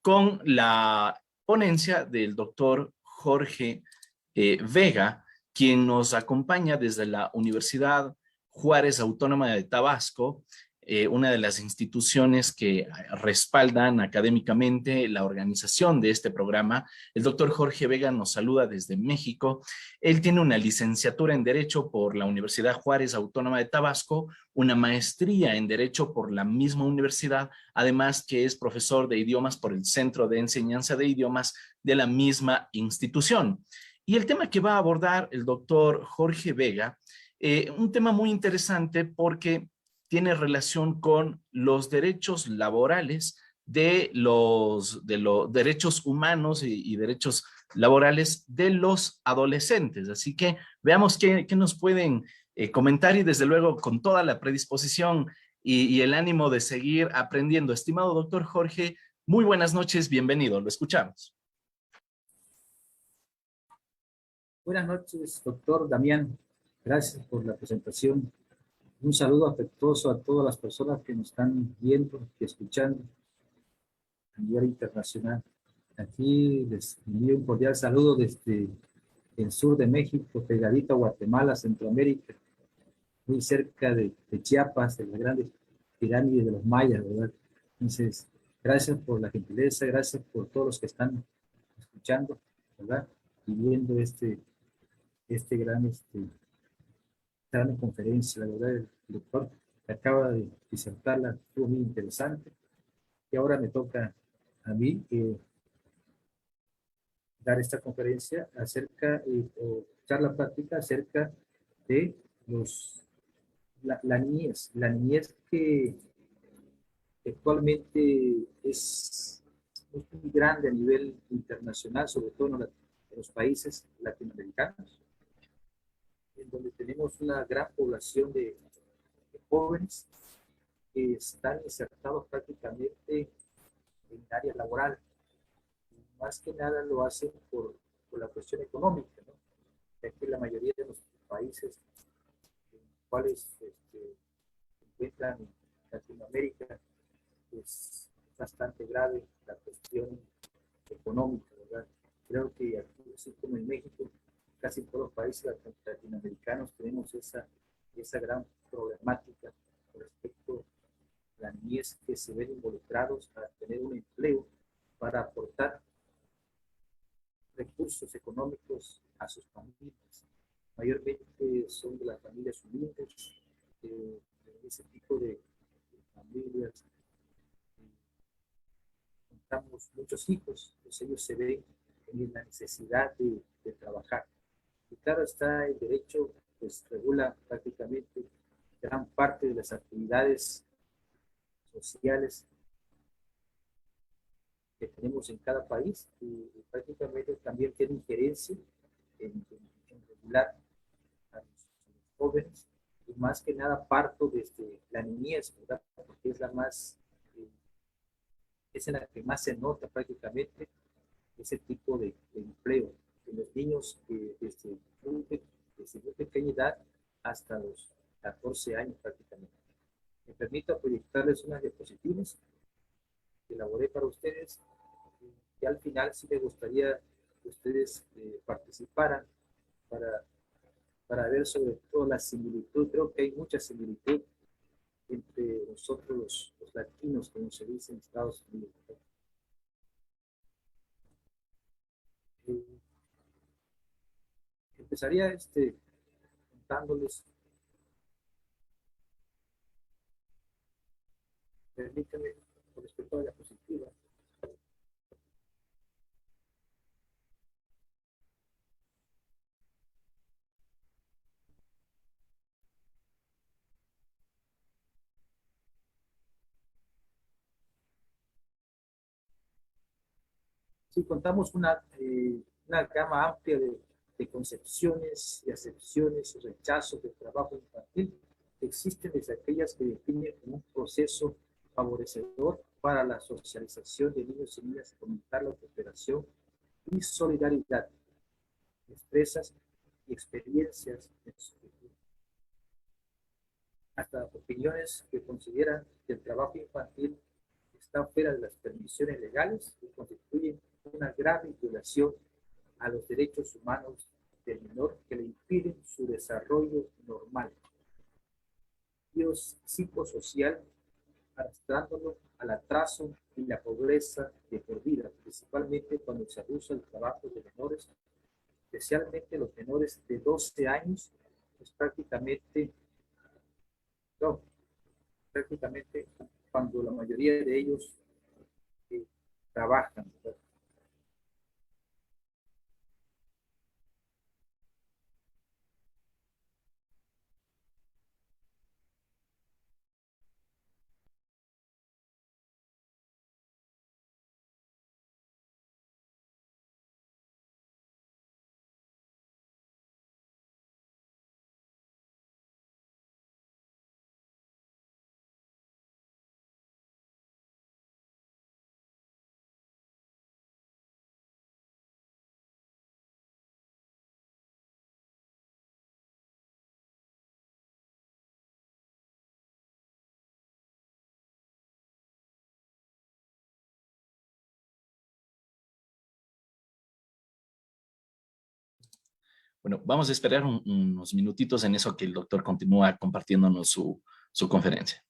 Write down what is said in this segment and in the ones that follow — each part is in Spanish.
con la ponencia del doctor Jorge Vega, quien nos acompaña desde la Universidad Juárez Autónoma de Tabasco, una de las instituciones que respaldan académicamente la organización de este programa. El doctor Jorge Vega nos saluda desde México. Él tiene una licenciatura en Derecho por la Universidad Juárez Autónoma de Tabasco, una maestría en Derecho por la misma universidad, además que es profesor de idiomas por el Centro de Enseñanza de Idiomas de la misma institución. Y el tema que va a abordar el doctor Jorge Vega, un tema muy interesante porque tiene relación con los derechos laborales de los derechos humanos y derechos laborales de los adolescentes. Así que veamos qué nos pueden comentar y desde luego con toda la predisposición y el ánimo de seguir aprendiendo. Estimado doctor Jorge, muy buenas noches, bienvenido, lo escuchamos. Buenas noches, doctor Damián. Gracias por la presentación. Un saludo afectuoso a todas las personas que nos están viendo y escuchando a nivel internacional. Aquí les envío un cordial saludo desde el sur de México, pegadito a Guatemala, Centroamérica, muy cerca de Chiapas, de las grandes pirámides de los mayas, ¿verdad? Entonces, gracias por la gentileza, gracias por todos los que están escuchando, ¿verdad? Y viendo gran conferencia. La verdad, el doctor que acaba de disertarla estuvo muy interesante. Y ahora me toca a mí dar esta conferencia acerca, o charla práctica acerca de la niñez que actualmente es muy grande a nivel internacional, sobre todo en los países latinoamericanos, en donde tenemos una gran población de jóvenes que están insertados prácticamente en el área laboral. Y más que nada lo hacen por la cuestión económica, ¿no? Ya que la mayoría de los países en los cuales se encuentran en Latinoamérica, pues es bastante grave la cuestión económica, ¿verdad? Creo que aquí, así como en México, casi todos los países latinoamericanos tenemos esa gran problemática respecto a la niñez, que se ven involucrados a tener un empleo para aportar recursos económicos a sus familias. Mayormente son de las familias humildes, de ese tipo de familias. Contamos muchos hijos, pues ellos se ven en la necesidad de trabajar. Y claro está, el derecho pues regula prácticamente gran parte de las actividades sociales que tenemos en cada país, y prácticamente también tiene injerencia en regular a los jóvenes, y más que nada parto desde la niñez, ¿verdad? Porque es la más, es en la que más se nota prácticamente ese tipo de empleo en los niños que desde muy pequeña edad hasta los 14 años prácticamente. Me permito proyectarles unas diapositivas que elaboré para ustedes, y al final sí me gustaría que ustedes participaran para ver sobre todo la similitud. Creo que hay mucha similitud entre nosotros los latinos, como se dice en Estados Unidos. Empezaría contándoles, permítame, con respecto a la diapositiva. Sí, contamos una gama amplia de concepciones y acepciones y rechazos del trabajo infantil que existen, desde aquellas que definen como un proceso favorecedor para la socialización de niños y niñas, fomentar la cooperación y solidaridad, expresas y experiencias, hasta opiniones que consideran que el trabajo infantil está están fuera de las permisiones legales y constituyen una grave violación a los derechos humanos del menor que le impiden su desarrollo normal y psicosocial, arrastrándolo al atraso y la pobreza de por vida, principalmente cuando se abusa el trabajo de menores, especialmente los menores de 12 años, pues no, prácticamente cuando la mayoría de ellos eh, trabajan, ¿verdad? Bueno, vamos a esperar unos minutitos en eso que el doctor continúa compartiéndonos su conferencia.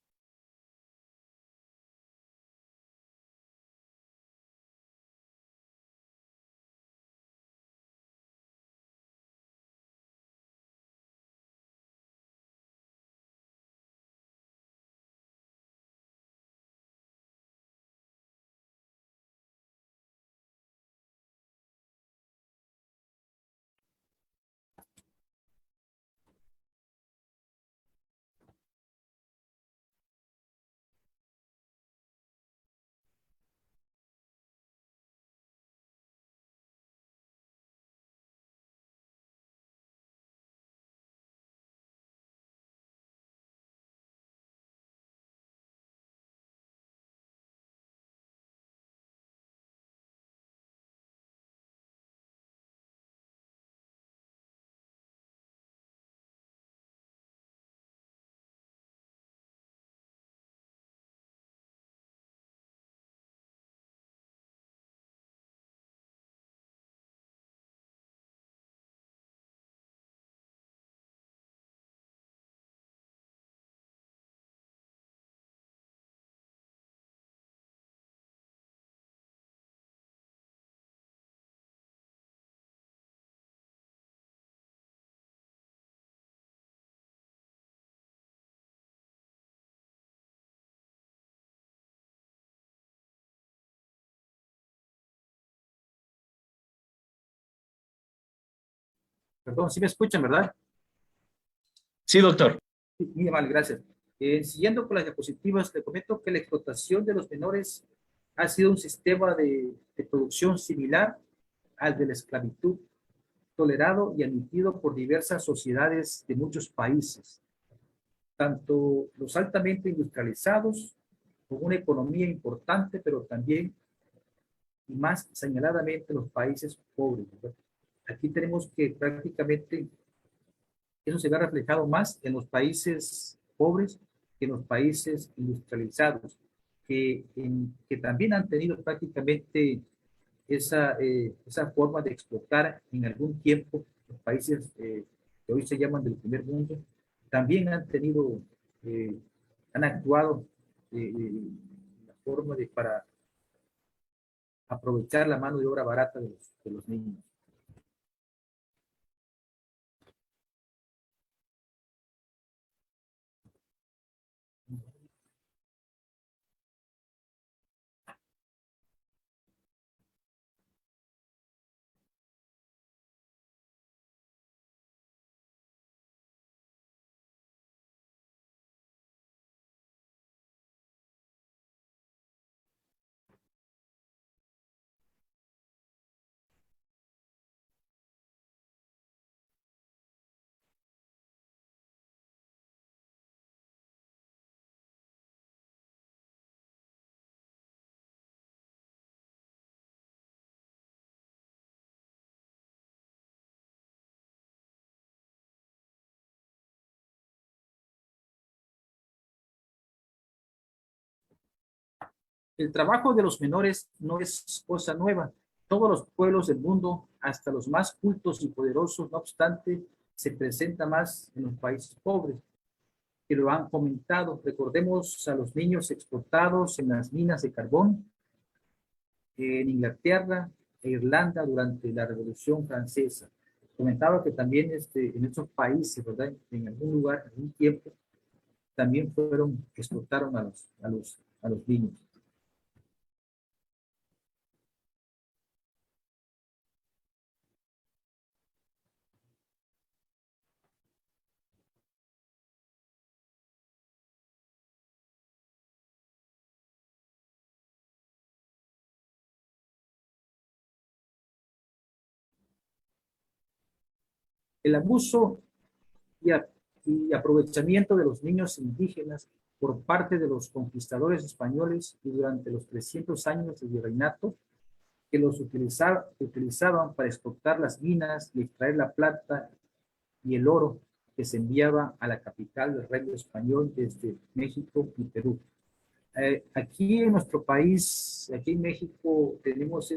Perdón, ¿sí me escuchan, verdad? Sí, doctor. Sí, muy mal, gracias. Siguiendo con las diapositivas, le comento que la explotación de los menores ha sido un sistema de producción similar al de la esclavitud, tolerado y admitido por diversas sociedades de muchos países, tanto los altamente industrializados, con una economía importante, pero también y más señaladamente los países pobres, ¿verdad? Aquí tenemos que prácticamente eso se ve reflejado más en los países pobres que en los países industrializados, que también han tenido prácticamente esa forma de explotar en algún tiempo. Los países que hoy se llaman del primer mundo también han tenido, eh, han actuado la forma para aprovechar la mano de obra barata de los niños. El trabajo de los menores no es cosa nueva. Todos los pueblos del mundo, hasta los más cultos y poderosos, no obstante, se presenta más en los países pobres, que lo han comentado. Recordemos a los niños explotados en las minas de carbón en Inglaterra e Irlanda durante la Revolución Francesa. Comentaba que también en estos países, ¿verdad? En algún lugar, en algún tiempo, también explotaron a los niños. El abuso y, y aprovechamiento de los niños indígenas por parte de los conquistadores españoles y durante los 300 años de virreinato que los utilizaban para explotar las minas y extraer la plata y el oro que se enviaba a la capital del reino español desde México y Perú. Aquí en nuestro país, aquí en México, tenemos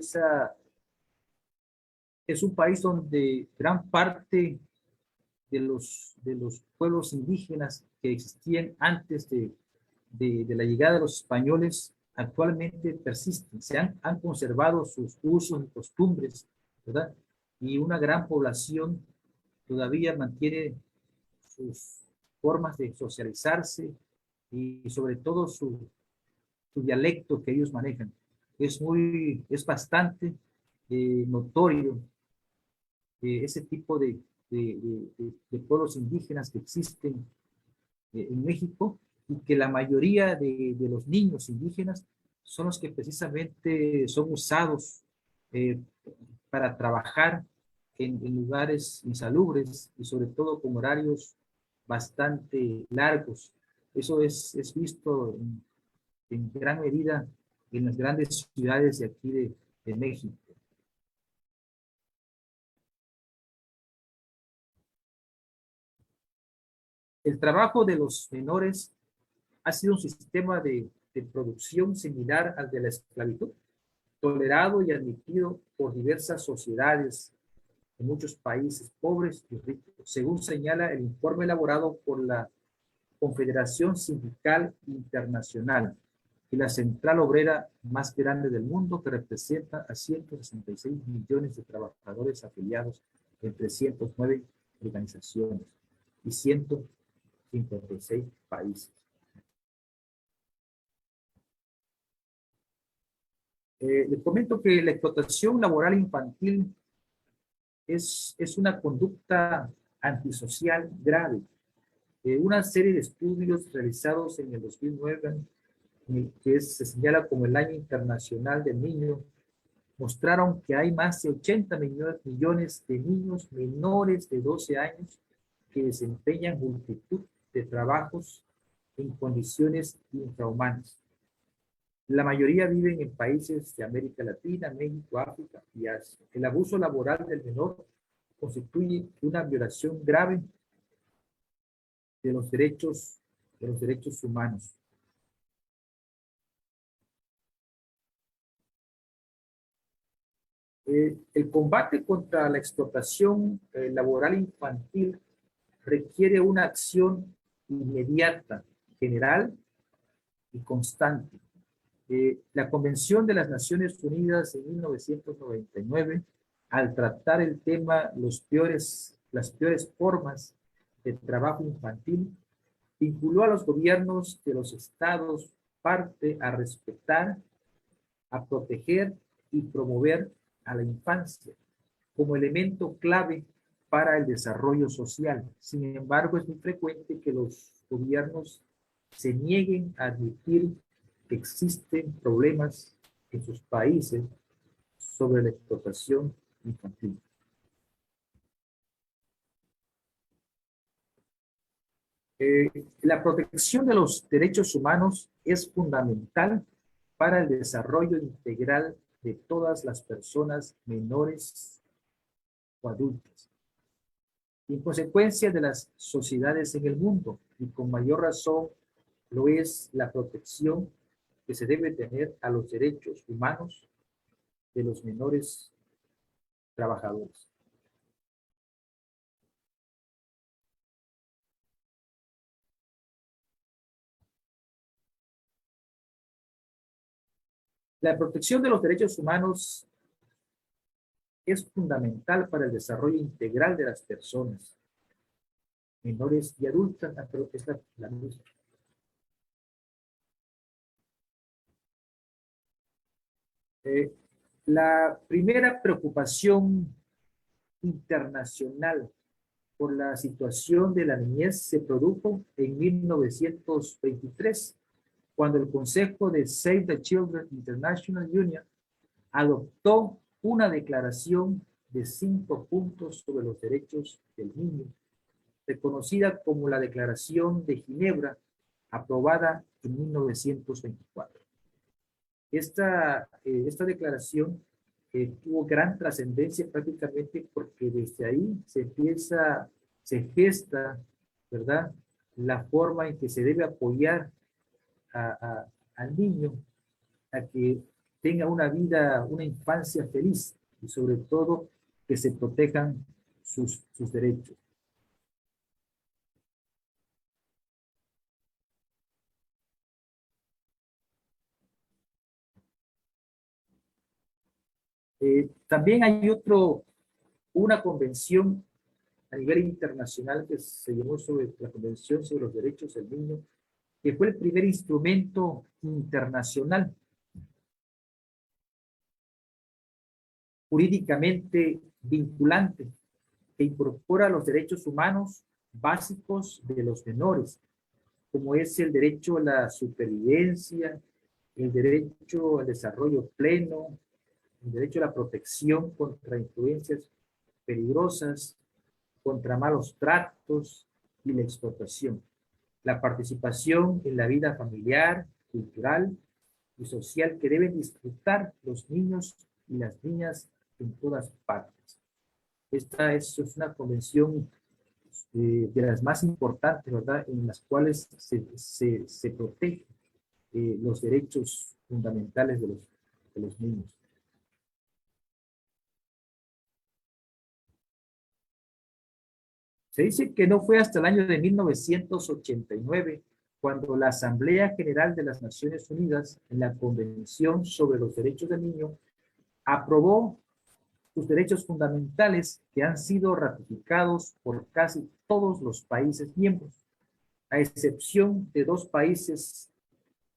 es un país donde gran parte de los pueblos indígenas que existían antes de la llegada de los españoles actualmente persisten, han conservado sus usos y costumbres, ¿verdad? Y una gran población todavía mantiene sus formas de socializarse y sobre todo su dialecto que ellos manejan. Es bastante notorio ese tipo de pueblos indígenas que existen en México y que la mayoría de los niños indígenas son los que precisamente son usados eh, para trabajar en lugares insalubres y sobre todo con horarios bastante largos. Eso es visto en gran medida en las grandes ciudades de aquí de México. El trabajo de los menores ha sido un sistema de producción similar al de la esclavitud, tolerado y admitido por diversas sociedades en muchos países pobres y ricos, según señala el informe elaborado por la Confederación Sindical Internacional y la central obrera más grande del mundo, que representa a 166 millones de trabajadores afiliados en 309 organizaciones y 156 países. Les comento que la explotación laboral infantil es una conducta antisocial grave. Una serie de estudios realizados en el 2009, se señala como el Año Internacional del Niño, mostraron que hay más de 80 millones de niños menores de 12 años que desempeñan multitud de trabajos en condiciones infrahumanas. La mayoría viven en países de América Latina, México, África y Asia. El abuso laboral del menor constituye una violación grave de de los derechos humanos. El combate contra la explotación laboral infantil requiere una acción inmediata, general y constante. La Convención de las Naciones Unidas en 1999, al tratar el tema las peores formas de trabajo infantil, vinculó a los gobiernos de los estados parte a respetar, a proteger y promover a la infancia como elemento clave para el desarrollo social. Sin embargo, es muy frecuente que los gobiernos se nieguen a admitir que existen problemas en sus países sobre la explotación infantil. La protección de los derechos humanos es fundamental para el desarrollo integral de todas las personas menores o adultas. Y en consecuencia de las sociedades en el mundo, y con mayor razón lo es la protección que se debe tener a los derechos humanos de los menores trabajadores. La protección de los derechos humanos es fundamental para el desarrollo integral de las personas, menores y adultas, pero es la misma. La primera preocupación internacional por la situación de la niñez se produjo en 1923, cuando el Consejo de Save the Children International Union adoptó una declaración de 5 puntos sobre los derechos del niño, reconocida como la Declaración de Ginebra, aprobada en 1924. Esta declaración tuvo gran trascendencia prácticamente porque desde ahí se gesta, ¿verdad?, la forma en que se debe apoyar al niño a que tenga una vida, una infancia feliz y sobre todo que se protejan sus derechos. También hay una convención a nivel internacional que se llamó sobre la Convención sobre los Derechos del Niño, que fue el primer instrumento internacional jurídicamente vinculante que incorpora los derechos humanos básicos de los menores, como es el derecho a la supervivencia, el derecho al desarrollo pleno, el derecho a la protección contra influencias peligrosas, contra malos tratos y la explotación, la participación en la vida familiar, cultural y social que deben disfrutar los niños y las niñas en todas partes. Esta es una convención de las más importantes, ¿verdad?, en las cuales se protegen los derechos fundamentales de los niños. Se dice que no fue hasta el año de 1989 cuando la Asamblea General de las Naciones Unidas, en la Convención sobre los Derechos del Niño, aprobó sus derechos fundamentales que han sido ratificados por casi todos los países miembros, a excepción de 2 países.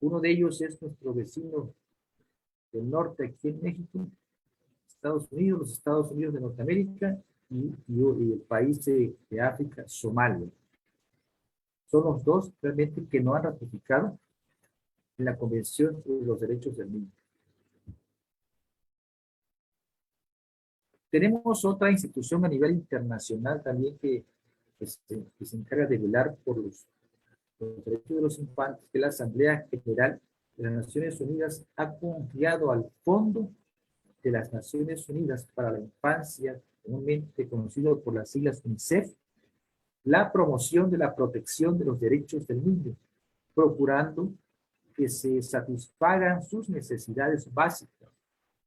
Uno de ellos es nuestro vecino del norte aquí en México, los Estados Unidos de Norteamérica y el país de África, Somalia. Son los 2 realmente que no han ratificado en la Convención sobre los Derechos del Niño. Tenemos otra institución a nivel internacional también que se encarga de velar por los derechos de los infantes, que la Asamblea General de las Naciones Unidas ha confiado al Fondo de las Naciones Unidas para la Infancia, comúnmente conocido por las siglas UNICEF, la promoción de la protección de los derechos del niño, procurando que se satisfagan sus necesidades básicas,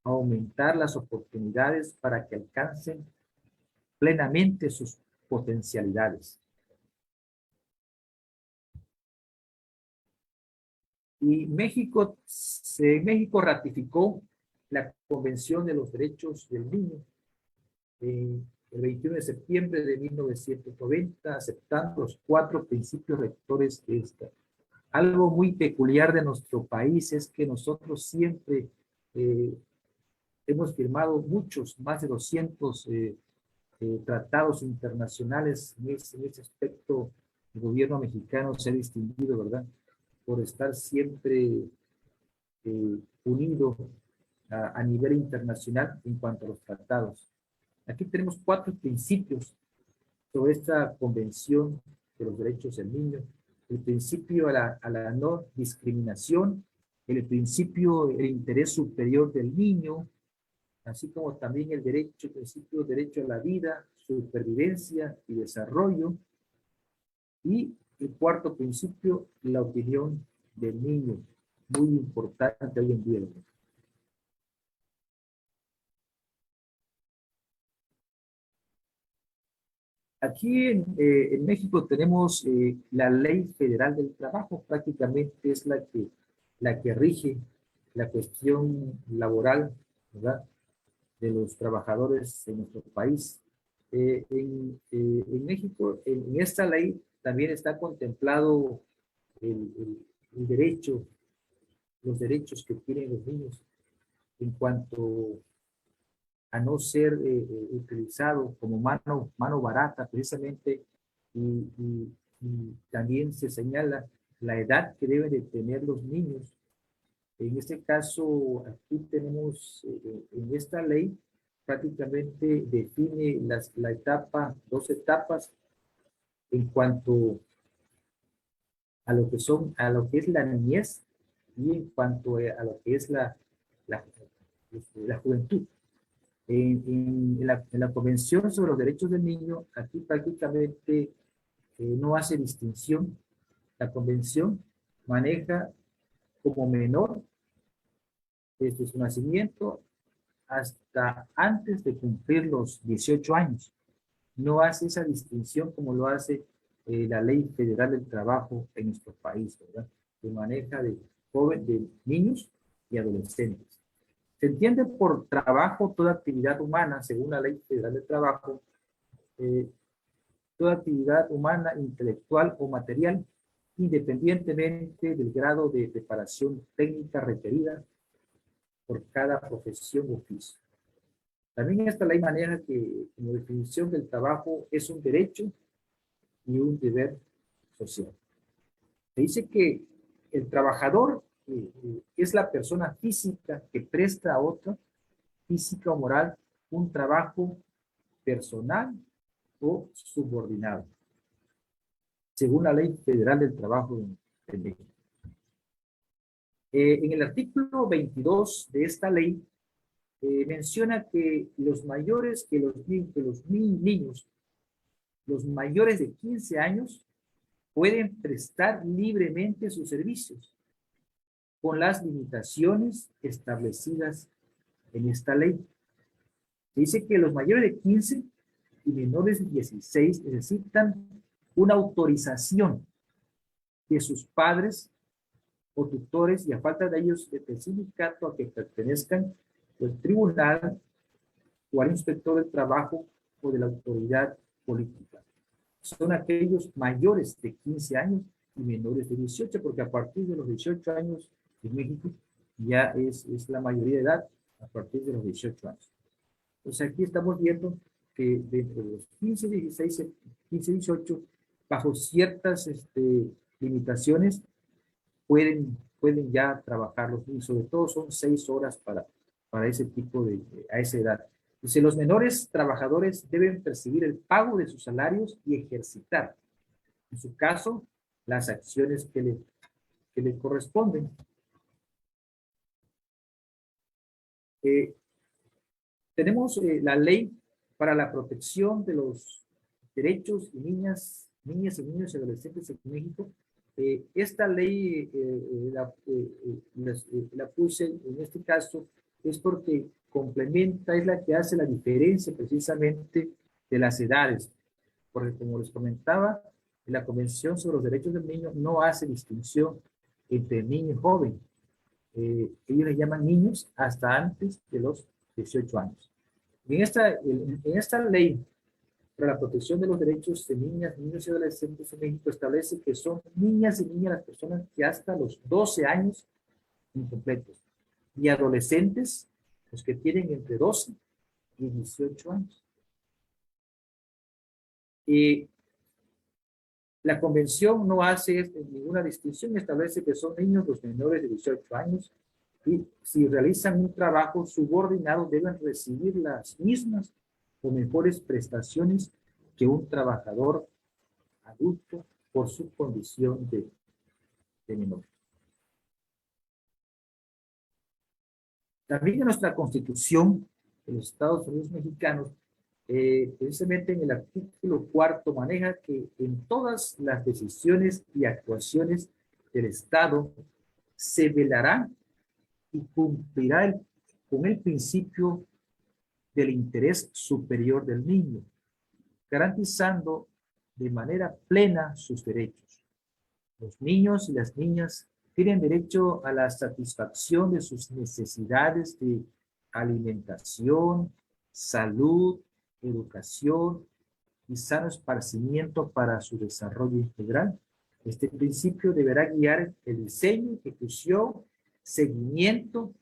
aumentar las oportunidades para que alcancen plenamente sus potencialidades. Y México ratificó la Convención de los Derechos del Niño el 21 de septiembre de 1990, aceptando los 4 principios rectores de esta. Algo muy peculiar de nuestro país es que nosotros siempre hemos firmado más de 200 tratados internacionales. En ese aspecto, el gobierno mexicano se ha distinguido, ¿verdad?, por estar siempre unido a nivel internacional en cuanto a los tratados. Aquí tenemos 4 principios sobre esta Convención de los Derechos del Niño. El principio a la no discriminación, el principio del interés superior del niño, así como también el principio del derecho a la vida, supervivencia y desarrollo. Y el 4º principio, la opinión del niño. muy importante hoy en día. Aquí en México tenemos la Ley Federal del Trabajo, prácticamente es la que rige la cuestión laboral, ¿verdad?, de los trabajadores en nuestro país. En México, en esta ley también está contemplado el derecho, los derechos que tienen los niños en cuanto a no ser utilizado como mano barata precisamente, y también se señala la edad que deben de tener los niños. En este caso, aquí tenemos, en esta ley, prácticamente define la etapa, dos etapas en cuanto a lo que son, a lo que es la niñez y en cuanto a lo que es la, la juventud. En la Convención sobre los Derechos del Niño, aquí prácticamente no hace distinción. La Convención maneja como menor desde su nacimiento hasta antes de cumplir los 18 años. No hace esa distinción como lo hace la Ley Federal del Trabajo en nuestro país, ¿verdad?, que maneja de niños y adolescentes. Se entiende por trabajo toda actividad humana, según la Ley Federal del Trabajo, eh, toda actividad humana, intelectual o material, independientemente del grado de preparación técnica requerida por cada profesión o oficio. También esta ley maneja que, como definición del trabajo, es un derecho y un deber social. Se dice que el trabajador es la persona física que presta a otra, física o moral, un trabajo personal o subordinado, según la Ley Federal del Trabajo de México. En el artículo 22 de esta ley menciona que los mayores, niños, los mayores de 15 años, pueden prestar libremente sus servicios con las limitaciones establecidas en esta ley. Dice que los mayores de 15 y menores de 16 necesitan una autorización de sus padres o tutores, y a falta de ellos del sindicato a que pertenezcan, del tribunal o al inspector del trabajo o de la autoridad política. Son aquellos mayores de 15 años y menores de 18, porque a partir de los 18 años en México ya es la mayoría de edad a partir de los 18 años. Entonces aquí estamos viendo que dentro de los 15, 16, 15, 18, bajo ciertas limitaciones, pueden ya trabajarlos, y sobre todo son 6 horas para ese tipo a esa edad. Dice, los menores trabajadores deben percibir el pago de sus salarios y ejercitar, en su caso, las acciones que le corresponden. Tenemos la ley para la protección de los derechos de niñas y niños y adolescentes en México. Esta ley la puse en este caso es porque complementa, es la que hace la diferencia precisamente de las edades, porque como les comentaba, la Convención sobre los Derechos del Niño no hace distinción entre niño y joven. Ellos les llaman niños hasta antes de los 18 años. En esta ley para la protección de los derechos de niñas, niños y adolescentes en México establece que son niñas y niñas las personas que hasta los 12 años incompletos, y adolescentes los que tienen entre 12 y 18 años. La convención no hace ninguna distinción, establece que son niños los menores de 18 años, y si realizan un trabajo subordinado deben recibir las mismas o mejores prestaciones que un trabajador adulto por su condición de menor. También en nuestra Constitución de los Estados Unidos mexicanos, precisamente en el artículo 4, maneja que en todas las decisiones y actuaciones del Estado se velará y cumplirá con el principio del interés superior del niño, garantizando de manera plena sus derechos. Los niños y las niñas tienen derecho a la satisfacción de sus necesidades de alimentación, salud, educación y sano esparcimiento para su desarrollo integral. Este principio deberá guiar el diseño, ejecución, seguimiento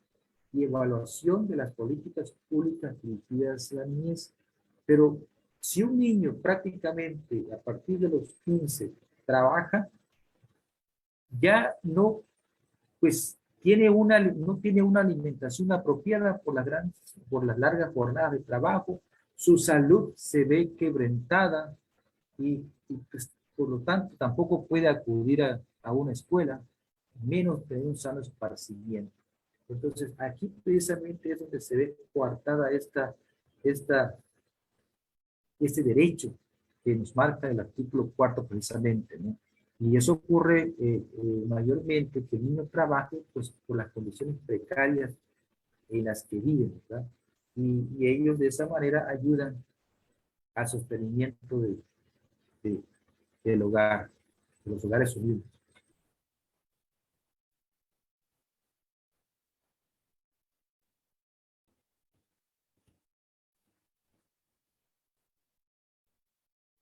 y evaluación de las políticas públicas dirigidas a la niñez. Pero si un niño prácticamente a partir de los 15 trabaja, ya no, pues no tiene una alimentación apropiada por las largas jornadas de trabajo, su salud se ve quebrantada pues, por lo tanto tampoco puede acudir a una escuela, menos tener un sano esparcimiento. Entonces aquí precisamente es donde se ve coartada este derecho que nos marca el artículo 4 precisamente, ¿no? Y eso ocurre mayormente que el niño trabaje pues, por las condiciones precarias en las que viven, ¿verdad? Y ellos de esa manera ayudan al sostenimiento de- del hogar, de los hogares unidos.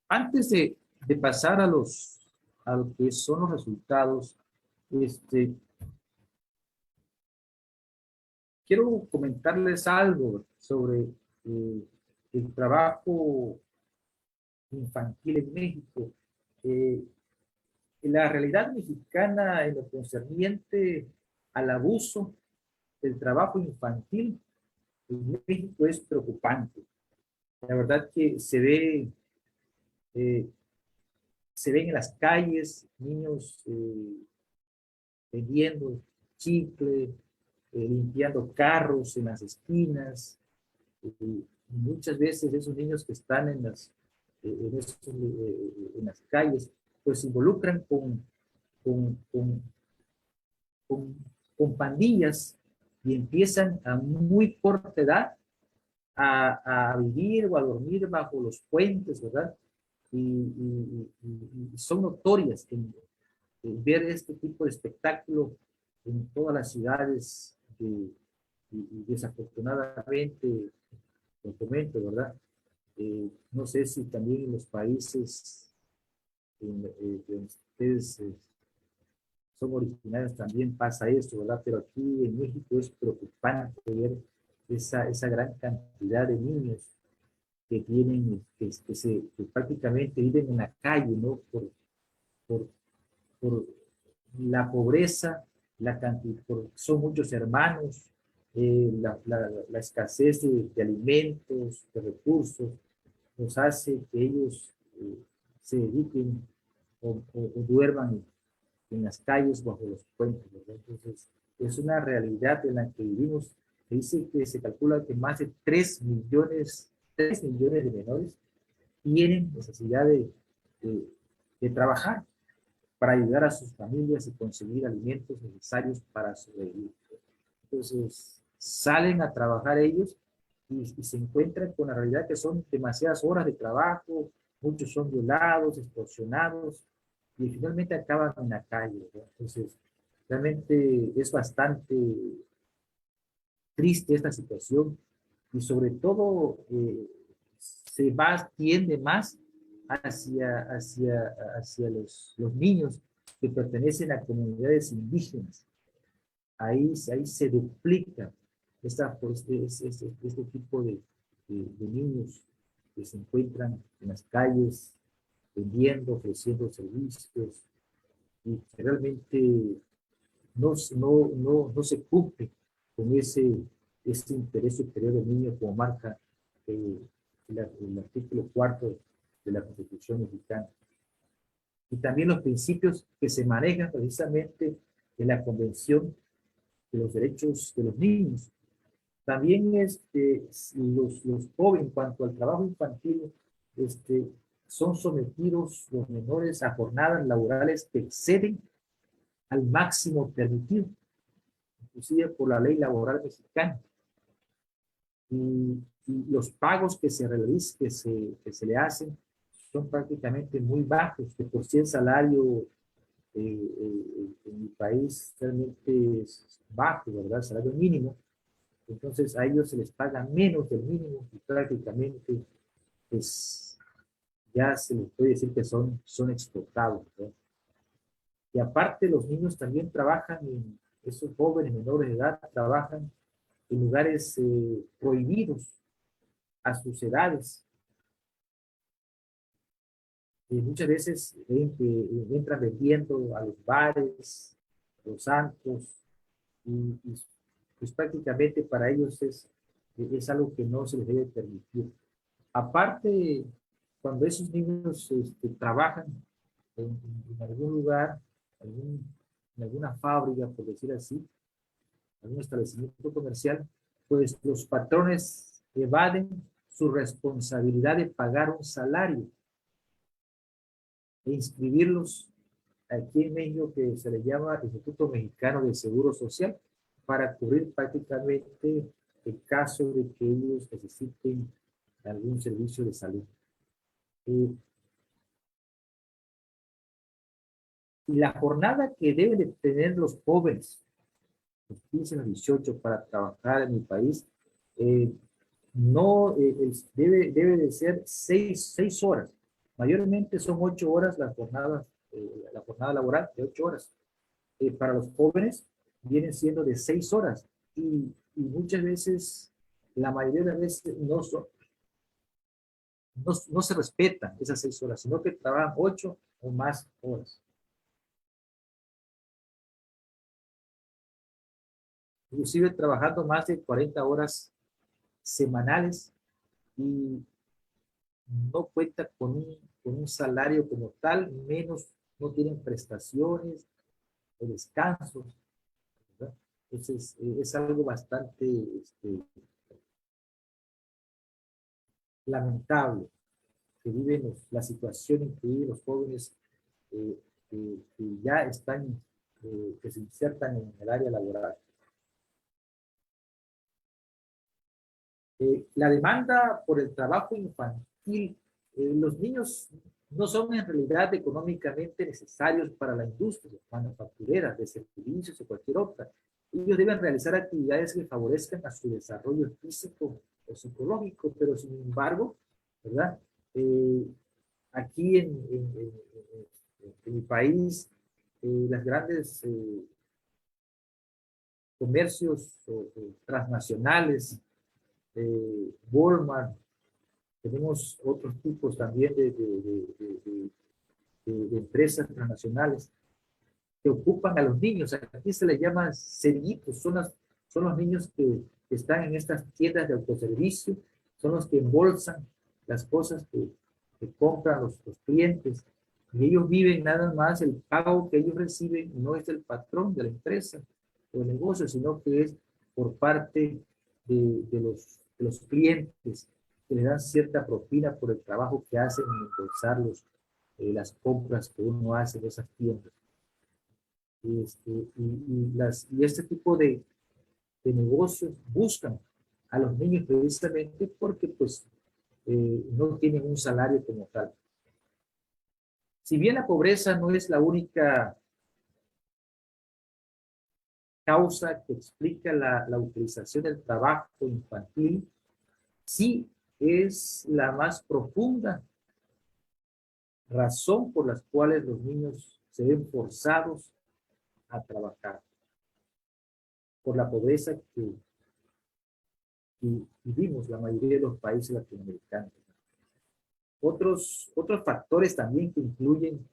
Antes de pasar a lo que son los resultados, este, quiero comentarles algo sobre el trabajo infantil en México. Eh, la realidad mexicana en lo concerniente al abuso del trabajo infantil en México es preocupante. La verdad que eh, se ven en las calles niños vendiendo chicle, limpiando carros en las esquinas. Muchas veces esos niños que están en las calles, pues se involucran con, con, con, con pandillas y empiezan a muy corta edad a vivir o a dormir bajo los puentes, ¿verdad? Y son notorias en ver este tipo de espectáculo en todas las ciudades y desafortunadamente, lo comento, ¿verdad? No sé si también en los países donde ustedes son originarios también pasa eso, ¿verdad? Pero aquí en México es preocupante ver esa gran cantidad de niños que tienen, que prácticamente viven en la calle, ¿no? Por, por la pobreza, la cantidad, son muchos hermanos, la escasez de alimentos, de recursos, nos hace que ellos se dediquen o duerman en las calles bajo los puentes, ¿verdad? Entonces, es una realidad en la que vivimos. Se dice que se calcula que más de 3 millones de menores tienen necesidad de trabajar para ayudar a sus familias y conseguir alimentos necesarios para sobrevivir. Entonces, salen a trabajar ellos y se encuentran con la realidad que son demasiadas horas de trabajo, muchos son violados, extorsionados y finalmente acaban en la calle, ¿no? Entonces, realmente es bastante triste esta situación y sobre todo tiende más hacia los niños que pertenecen a comunidades indígenas. Ahí se duplica este tipo de niños que se encuentran en las calles vendiendo, ofreciendo servicios y que realmente no se cumple con ese interés superior del niño como marca el artículo 4 de la Constitución mexicana. Y también los principios que se manejan precisamente en la Convención de los Derechos de los Niños. También los jóvenes, en cuanto al trabajo infantil, son sometidos los menores a jornadas laborales que exceden al máximo permitido. inclusive por la ley laboral mexicana. Y los pagos que se realizan, que se le hacen, son prácticamente muy bajos, que por sí el salario en mi país realmente es bajo, ¿verdad? El salario mínimo. Entonces a ellos se les paga menos del mínimo y prácticamente pues, ya se les puede decir que son explotados, ¿verdad? Y aparte los niños también trabajan, esos jóvenes menores de edad trabajan en lugares prohibidos a sus edades. Muchas veces ven que entran vendiendo a los bares, a los antros, y pues prácticamente para ellos es algo que no se les debe permitir. Aparte, cuando esos niños trabajan en algún lugar, en alguna fábrica, por decir así, algún establecimiento comercial, pues los patrones evaden su responsabilidad de pagar un salario e inscribirlos aquí en México, que se le llama Instituto Mexicano de Seguro Social, para cubrir prácticamente el caso de que ellos necesiten algún servicio de salud. Y la jornada que deben de tener los jóvenes, los 15 a los 18, para trabajar en mi país, no debe de ser 6 horas. Mayormente son 8 horas la jornada laboral de 8 horas. Para los jóvenes vienen siendo de 6 horas y muchas veces, la mayoría de las veces no se respetan esas 6 horas, sino que trabajan 8 o más horas. Inclusive trabajando más de 40 horas semanales y no cuenta con un salario como tal, menos no tienen prestaciones o descansos, ¿verdad? Entonces, es algo bastante lamentable que viven la situación en que viven los jóvenes que ya están, que se insertan en el área laboral. La demanda por el trabajo infantil, los niños no son en realidad económicamente necesarios para la industria manufacturera, de servicios o cualquier otra. Ellos deben realizar actividades que favorezcan a su desarrollo físico o psicológico, pero sin embargo, ¿verdad? Aquí en mi país, las grandes comercios transnacionales, Walmart, tenemos otros tipos también de empresas transnacionales que ocupan a los niños. Aquí se les llama cerillitos, son los niños que están en estas tiendas de autoservicio, son los que embolsan las cosas que compran los clientes. Y ellos viven nada más, el pago que ellos reciben no es del patrón de la empresa o del negocio, sino que es por parte de los clientes, que le dan cierta propina por el trabajo que hacen en embolsar las compras que uno hace en esas tiendas. Y este tipo de negocios buscan a los niños precisamente porque pues no tienen un salario como tal. Si bien la pobreza no es la única causa que explica la utilización del trabajo infantil, sí es la más profunda razón por las cuales los niños se ven forzados a trabajar, por la pobreza que vivimos la mayoría de los países latinoamericanos. Otros factores también que influyen,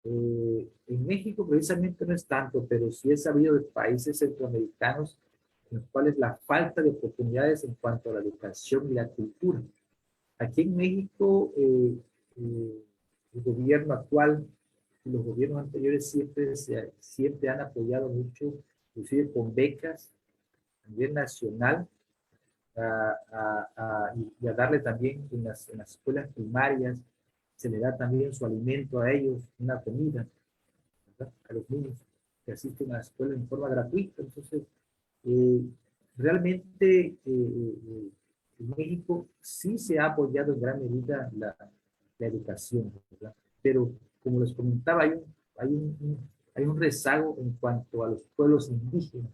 en México precisamente no es tanto, pero sí he sabido de países centroamericanos en los cuales la falta de oportunidades en cuanto a la educación y la cultura. Aquí en México, el gobierno actual y los gobiernos anteriores siempre han apoyado mucho, inclusive con becas a nivel nacional, y a darle también en las escuelas primarias, se le da también su alimento a ellos, una comida, ¿verdad? A los niños que asisten a la escuela en forma gratuita. Entonces, Eh, realmente en México sí se ha apoyado en gran medida la educación, ¿verdad? Pero como les comentaba, hay un rezago en cuanto a los pueblos indígenas,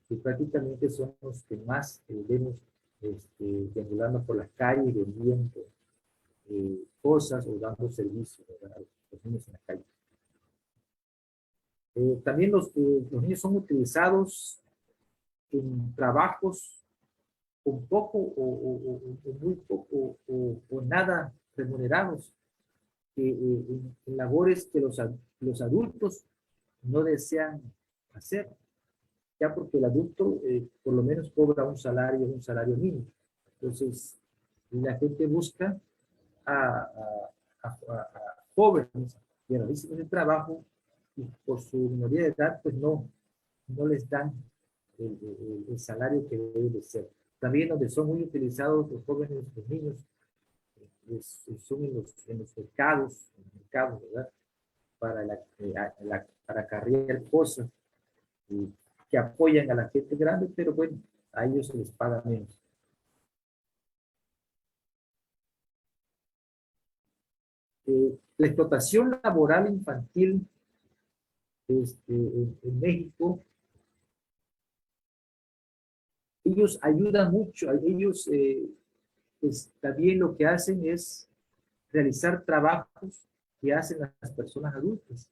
que prácticamente son los que más vemos deambulando por las calles, vendiendo cosas o dando servicios, ¿verdad?, a los niños en la calle. También los niños son utilizados en trabajos con poco o muy poco o nada remunerados, en labores que los adultos no desean hacer, ya porque el adulto por lo menos cobra un salario mínimo. Entonces, la gente busca a jóvenes que realicen el trabajo y por su minoría de edad, pues no les dan el salario que debe de ser. También donde son muy utilizados los jóvenes, los niños, son en los mercados, ¿verdad? Para acarrear cosas que apoyan a la gente grande, pero bueno, a ellos se les paga menos. La explotación laboral infantil en México, ellos ayudan mucho, ellos pues, también lo que hacen es realizar trabajos que hacen las personas adultas.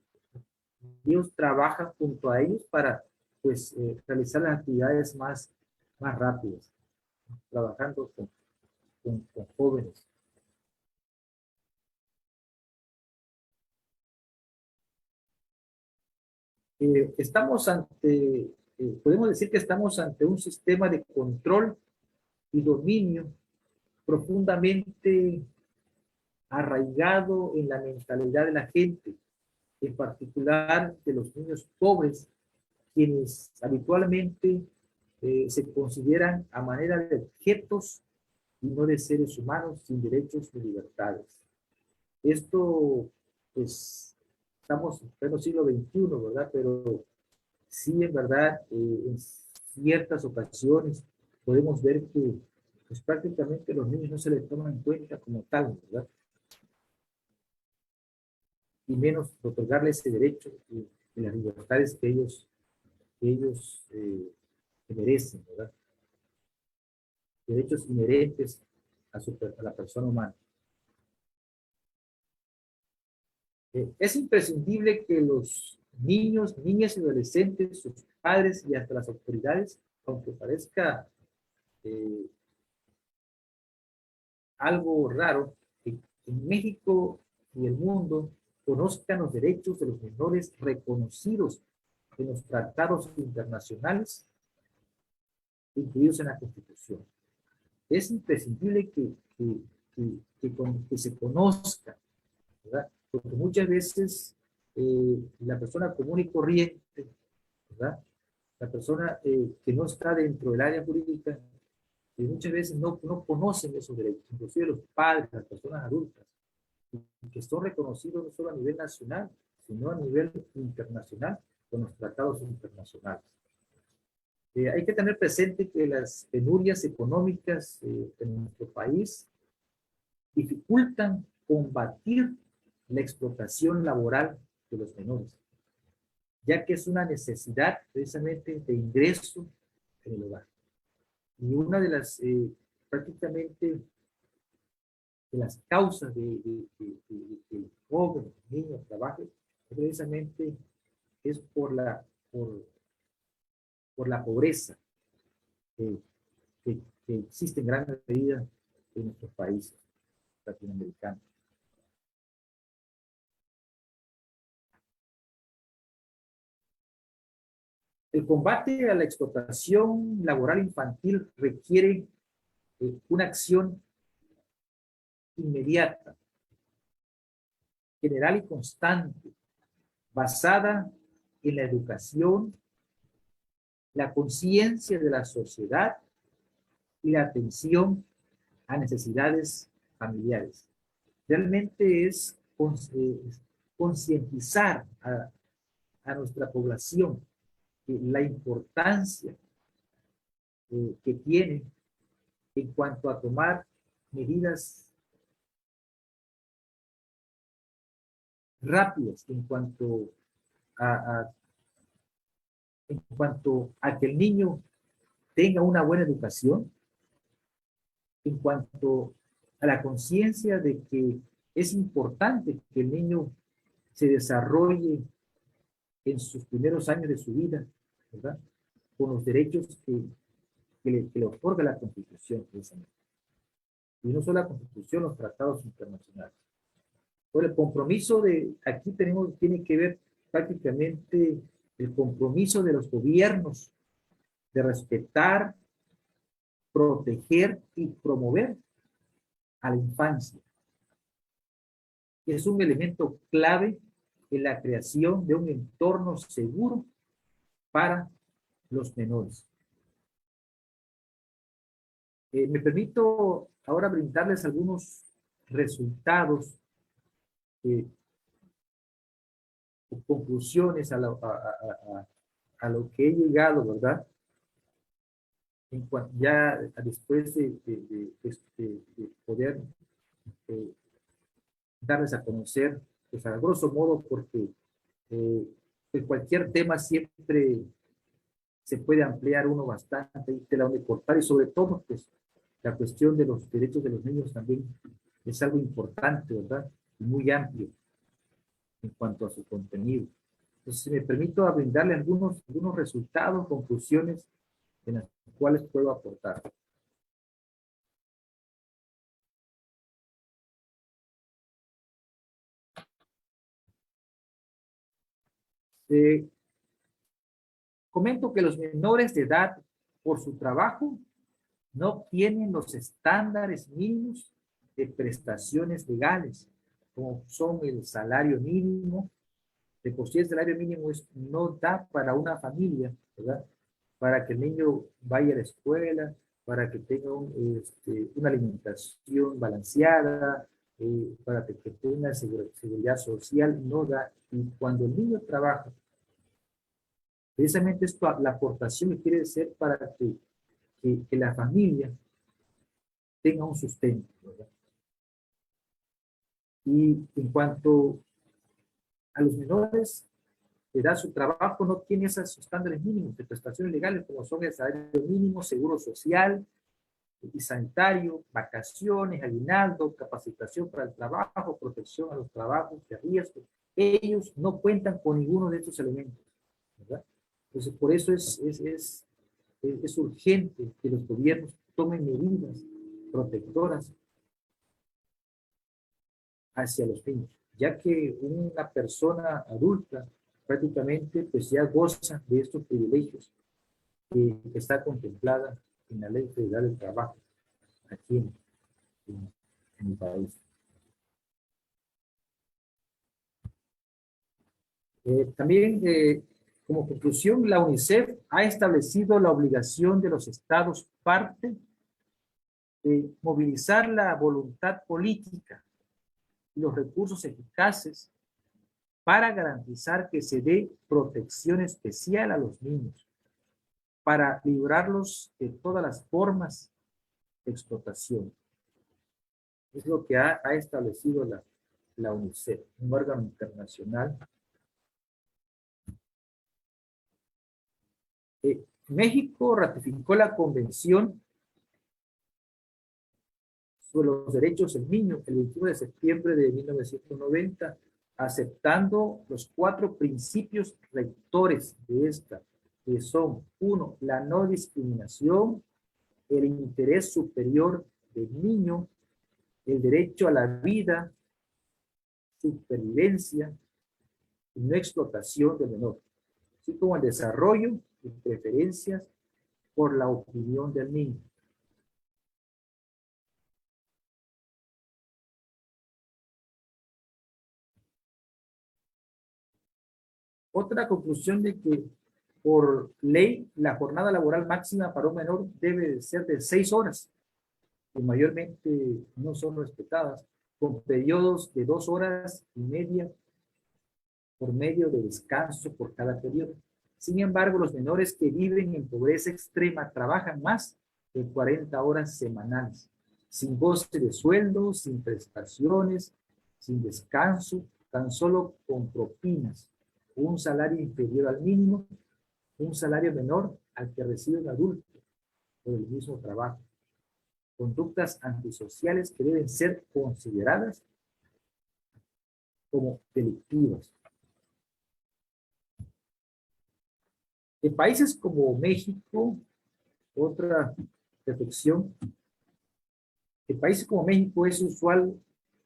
Ellos trabajan junto a ellos para pues, realizar las actividades más rápidas, trabajando con jóvenes. Podemos decir que estamos ante un sistema de control y dominio profundamente arraigado en la mentalidad de la gente, en particular de los niños pobres, quienes habitualmente se consideran a manera de objetos y no de seres humanos sin derechos ni libertades. Esto, pues, estamos en pleno siglo XXI, ¿verdad? Pero sí, en verdad, en ciertas ocasiones podemos ver que pues, prácticamente los niños no se les toman en cuenta como tal, ¿verdad? Y menos otorgarles ese derecho y las libertades que ellos que merecen, ¿verdad? Derechos inherentes a la persona humana. Es imprescindible que los niños, niñas y adolescentes, sus padres y hasta las autoridades, aunque parezca eh, algo raro, que en México y el mundo conozcan los derechos de los menores reconocidos en los tratados internacionales incluidos en la Constitución. Es imprescindible que se conozca, ¿verdad? Porque muchas veces la persona común y corriente, ¿verdad?, la persona que no está dentro del área jurídica, muchas veces no conocen esos derechos, inclusive los padres, las personas adultas, que son reconocidos no solo a nivel nacional, sino a nivel internacional con los tratados internacionales. Hay que tener presente que las penurias económicas en nuestro país dificultan combatir la explotación laboral de los menores, ya que es una necesidad precisamente de ingreso en el hogar. Y una de las, prácticamente, de las causas de que el joven, el niño trabaje, precisamente es por la pobreza que, que existe en gran medida en nuestros países latinoamericanos. El combate a la explotación laboral infantil requiere una acción inmediata, general y constante, basada en la educación, la conciencia de la sociedad y la atención a necesidades familiares. Realmente es concientizar a nuestra población la importancia que tiene en cuanto a tomar medidas rápidas a, en cuanto a que el niño tenga una buena educación, en cuanto a la conciencia de que es importante que el niño se desarrolle en sus primeros años de su vida, ¿verdad? Con los derechos que le otorga la Constitución, precisamente. Y no solo la Constitución, los tratados internacionales. Por el compromiso de, aquí tiene que ver prácticamente el compromiso de los gobiernos de respetar, proteger y promover a la infancia. Es un elemento clave en la creación de un entorno seguro para los menores. Me permito ahora brindarles algunos resultados o conclusiones a lo que he llegado, ¿verdad? Ya después de poder darles a conocer, pues a grosso modo, porque pues cualquier tema siempre se puede ampliar uno bastante y tela donde cortar, y sobre todo, pues, la cuestión de los derechos de los niños también es algo importante, ¿verdad? Y muy amplio en cuanto a su contenido. Entonces, me permito brindarle algunos resultados, conclusiones en las cuales puedo aportar. Comento que los menores de edad, por su trabajo, no obtienen los estándares mínimos de prestaciones legales, como son el salario mínimo. De por sí el salario mínimo no da para una familia, ¿verdad? Para que el niño vaya a la escuela, para que tenga una alimentación balanceada, para que tenga seguridad social, no da. Y cuando el niño trabaja, precisamente esto, la aportación que quiere ser para que la familia tenga un sustento, ¿verdad? Y en cuanto a los menores, de edad, su trabajo no tiene esos estándares mínimos de prestaciones legales como son el salario mínimo, seguro social y sanitario, vacaciones, aguinaldo, capacitación para el trabajo, protección a los trabajos de riesgo. Ellos no cuentan con ninguno de estos elementos, ¿verdad? Entonces, por eso es urgente que los gobiernos tomen medidas protectoras hacia los niños, ya que una persona adulta prácticamente pues ya goza de estos privilegios que está contemplada en la Ley Federal del Trabajo aquí en mi país. También, como conclusión, la UNICEF ha establecido la obligación de los estados parte de movilizar la voluntad política y los recursos eficaces para garantizar que se dé protección especial a los niños, para librarlos de todas las formas de explotación. Es lo que ha establecido la UNICEF, un órgano internacional. México ratificó la Convención sobre los Derechos del Niño el 21 de septiembre de 1990, aceptando los 4 principios rectores de esta, que son: 1, la no discriminación, el interés superior del niño, el derecho a la vida, supervivencia y no explotación del menor, así como el desarrollo y preferencias por la opinión del niño. Otra conclusión de que por ley la jornada laboral máxima para un menor debe ser de 6 horas, que mayormente no son respetadas, con periodos de 2 horas y media por medio de descanso por cada periodo. Sin embargo, los menores que viven en pobreza extrema trabajan más de 40 horas semanales, sin goce de sueldo, sin prestaciones, sin descanso, tan solo con propinas, un salario inferior al mínimo, un salario menor al que recibe un adulto por el mismo trabajo. Conductas antisociales que deben ser consideradas como delictivas. En países como México, otra reflexión, en países como México es usual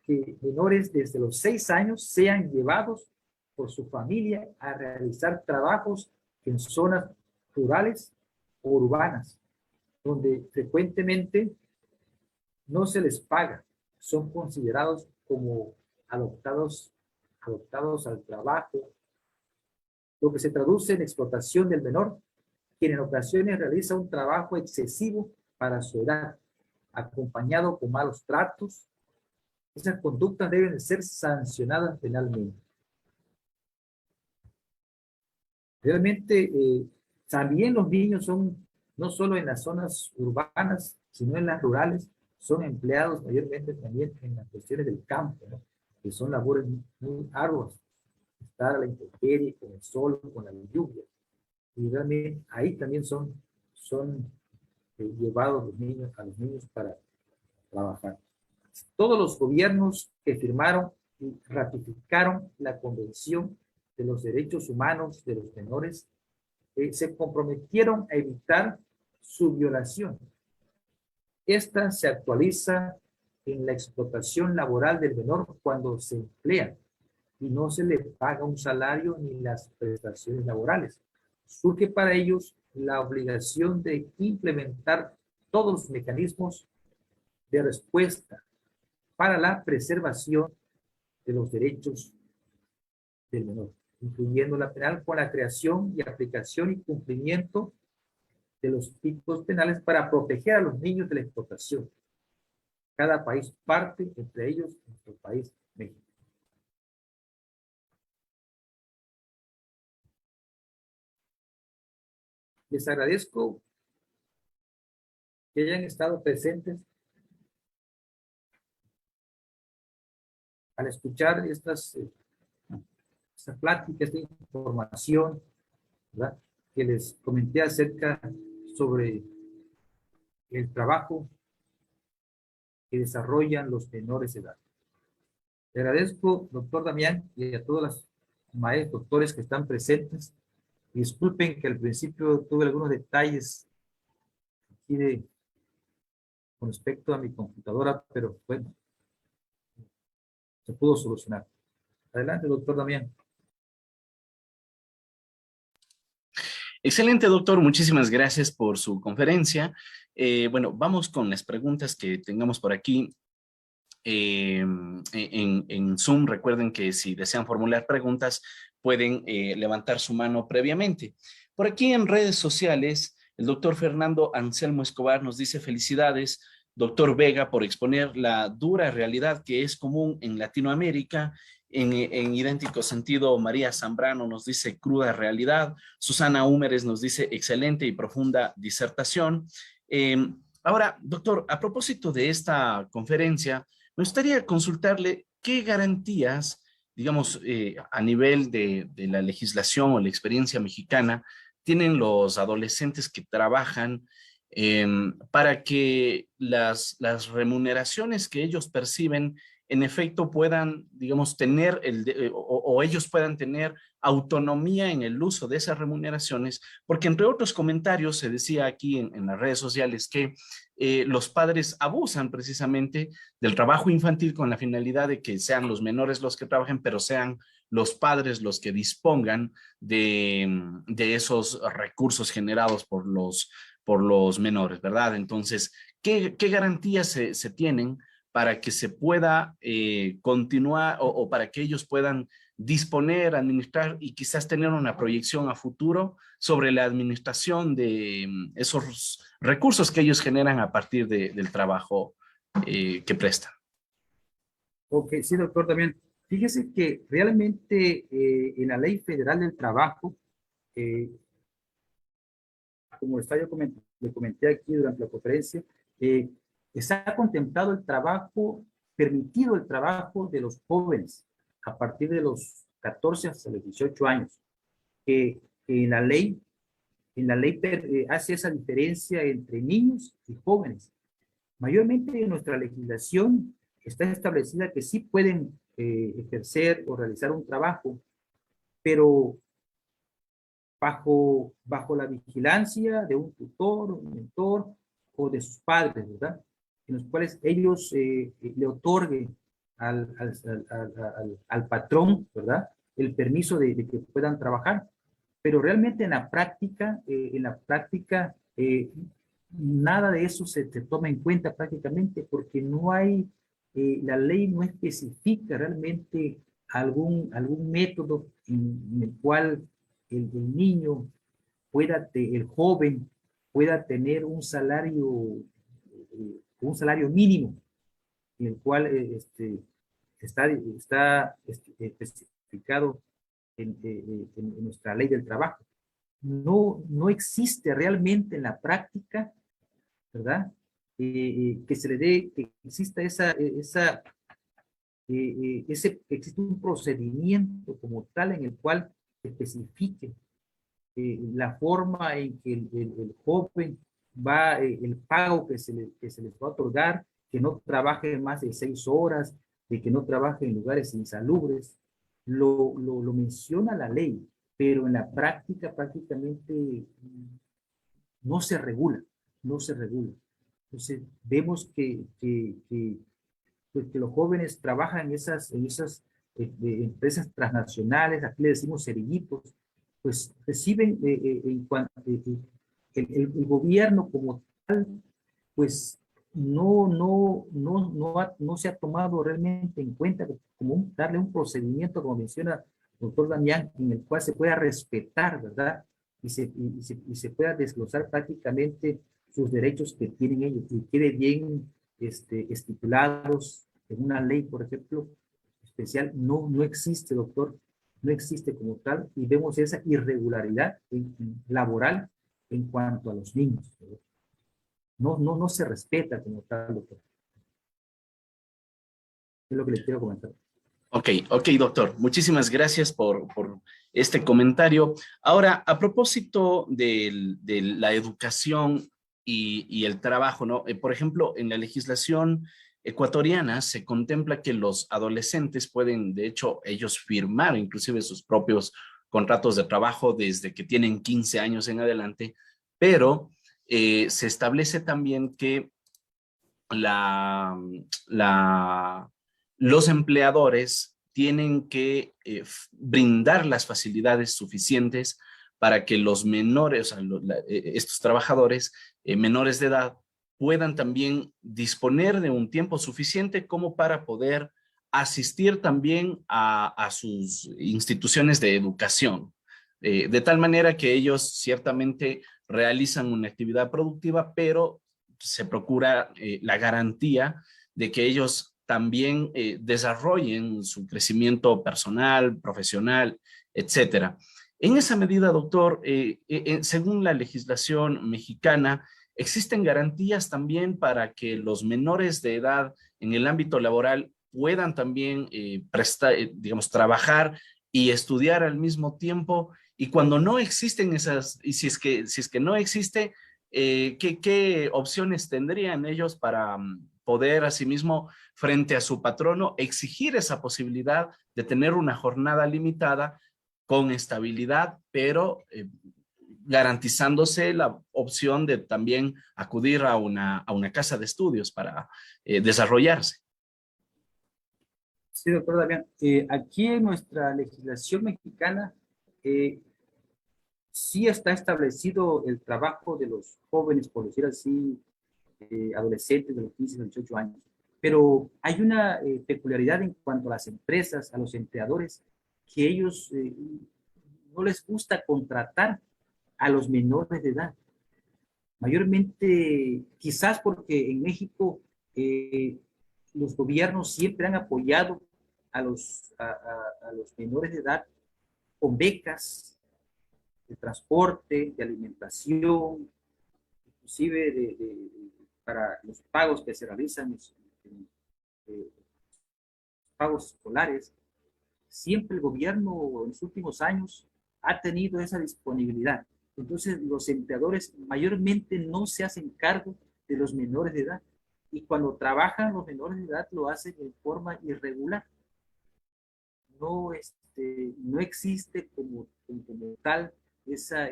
que menores desde los 6 años sean llevados por su familia a realizar trabajos en zonas rurales o urbanas, donde frecuentemente no se les paga, son considerados como adoptados al trabajo, lo que se traduce en explotación del menor, quien en ocasiones realiza un trabajo excesivo para su edad, acompañado con malos tratos. Esas conductas deben de ser sancionadas penalmente. Realmente, también los niños son, no solo en las zonas urbanas, sino en las rurales, son empleados mayormente también en las cuestiones del campo, ¿no? Que son labores muy arduas, estar a la intemperie, con el sol, con la lluvia. Y realmente ahí también son llevados a los niños para trabajar. Todos los gobiernos que firmaron y ratificaron la Convención de los Derechos Humanos de los Menores se comprometieron a evitar su violación. Esta se actualiza en la explotación laboral del menor cuando se emplea y no se le paga un salario ni las prestaciones laborales. Surge para ellos la obligación de implementar todos los mecanismos de respuesta para la preservación de los derechos del menor, incluyendo la penal con la creación y aplicación y cumplimiento de los tipos penales para proteger a los niños de la explotación. Cada país parte, entre ellos nuestro país, México. Les agradezco que hayan estado presentes al escuchar esta plática, esta información, ¿verdad?, que les comenté acerca sobre el trabajo que desarrollan los menores de edad. Le agradezco, doctor Damián, y a todos los maestros, doctores que están presentes. Disculpen que al principio tuve algunos detalles aquí con respecto a mi computadora, pero bueno, se pudo solucionar. Adelante, doctor Damián. Excelente, doctor. Muchísimas gracias por su conferencia. Bueno, vamos con las preguntas que tengamos por aquí. En Zoom, recuerden que si desean formular preguntas, pueden levantar su mano previamente. Por aquí en redes sociales, el doctor Fernando Anselmo Escobar nos dice: felicidades, doctor Vega, por exponer la dura realidad que es común en Latinoamérica. En idéntico sentido, María Zambrano nos dice: cruda realidad. Susana Húmeres nos dice: excelente y profunda disertación. Ahora, doctor, a propósito de esta conferencia, me gustaría consultarle qué garantías, digamos, a nivel de la legislación o la experiencia mexicana, tienen los adolescentes que trabajan para que las remuneraciones que ellos perciben en efecto puedan, digamos, tener o ellos puedan tener autonomía en el uso de esas remuneraciones, porque entre otros comentarios se decía aquí en las redes sociales que los padres abusan precisamente del trabajo infantil con la finalidad de que sean los menores los que trabajen, pero sean los padres los que dispongan de esos recursos generados por los menores, ¿verdad? Entonces, ¿qué garantías se tienen para que se pueda continuar o para que ellos puedan disponer, administrar y quizás tener una proyección a futuro sobre la administración de esos recursos que ellos generan a partir del trabajo que prestan? Ok, sí, doctor, también. Fíjese que realmente en la Ley Federal del Trabajo como le comenté aquí durante la conferencia, está contemplado el trabajo, permitido el trabajo de los jóvenes a partir de los 14 hasta los 18 años. En la ley, hace esa diferencia entre niños y jóvenes. Mayormente en nuestra legislación está establecida que sí pueden ejercer o realizar un trabajo, pero bajo la vigilancia de un tutor, un mentor o de sus padres, ¿verdad? En los cuales ellos le otorguen al patrón, ¿verdad? El permiso de que puedan trabajar. Pero realmente en la práctica, nada de eso se toma en cuenta prácticamente porque no hay, la ley no especifica realmente algún método en el cual el niño el joven pueda tener un salario mínimo, en el cual está especificado en nuestra ley del trabajo. No existe realmente en la práctica, ¿verdad? Que exista existe un procedimiento como tal en el cual especifique la forma en que el joven el pago que se les va a otorgar, que no trabaje más de 6 horas, de que no trabaje en lugares insalubres, lo menciona la ley, pero en la práctica prácticamente no se regula, no se regula. Entonces, vemos pues, que los jóvenes trabajan en esas empresas transnacionales, aquí le decimos cerillitos, pues reciben el gobierno como tal, pues no se ha tomado realmente en cuenta como darle un procedimiento, como menciona el doctor Damián, en el cual se pueda respetar, ¿verdad? Y se pueda desglosar prácticamente sus derechos que tienen ellos y quede bien estipulados en una ley, por ejemplo, especial. No existe, doctor, no existe como tal, y vemos esa irregularidad laboral en cuanto a los niños. No se respeta como tal, doctor. Es lo que les quiero comentar. Ok, doctor. Muchísimas gracias por este comentario. Ahora, a propósito de la educación y el trabajo, ¿no? Por ejemplo, en la legislación ecuatoriana se contempla que los adolescentes pueden, de hecho, ellos firmar inclusive sus propios contratos de trabajo desde que tienen 15 años en adelante, pero se establece también que la, la, los empleadores tienen que brindar las facilidades suficientes para que los menores, o sea, estos trabajadores menores de edad, puedan también disponer de un tiempo suficiente como para poder asistir también a sus instituciones de educación, de tal manera que ellos ciertamente realizan una actividad productiva, pero se procura la garantía de que ellos también desarrollen su crecimiento personal, profesional, etcétera. En esa medida, doctor, según la legislación mexicana, existen garantías también para que los menores de edad en el ámbito laboral puedan también digamos, trabajar y estudiar al mismo tiempo. Y cuando no existen esas, y si es que no existe, ¿qué opciones tendrían ellos para poder asimismo, frente a su patrono, exigir esa posibilidad de tener una jornada limitada con estabilidad, pero garantizándose la opción de también acudir a una casa de estudios para desarrollarse? Sí, doctor Damián. Aquí en nuestra legislación mexicana, eh, sí está establecido el trabajo de los jóvenes, por decir así, adolescentes de los 15 a los 18 años. Pero hay una peculiaridad en cuanto a las empresas, a los empleadores, que ellos no les gusta contratar a los menores de edad. Mayormente, quizás porque en México los gobiernos siempre han apoyado a los menores de edad con becas, de transporte, de alimentación, inclusive para los pagos que se realizan, eh, pagos escolares. Siempre el gobierno en los últimos años ha tenido esa disponibilidad. Entonces los empleadores mayormente no se hacen cargo de los menores de edad. Y cuando trabajan los menores de edad lo hacen en forma irregular. No, no existe como tal esa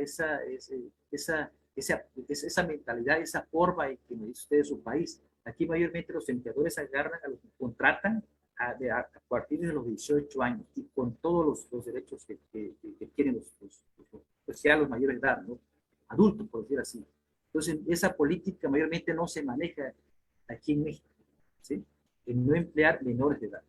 mentalidad, esa forma en que me dice usted de su país. Aquí mayormente los empleadores agarran a los que contratan a partir de los 18 años y con todos los derechos que tienen pues ya los mayores de edad, ¿no? Adultos, por decir así. Entonces, esa política mayormente no se maneja aquí en México, ¿sí? En no emplear menores de edad.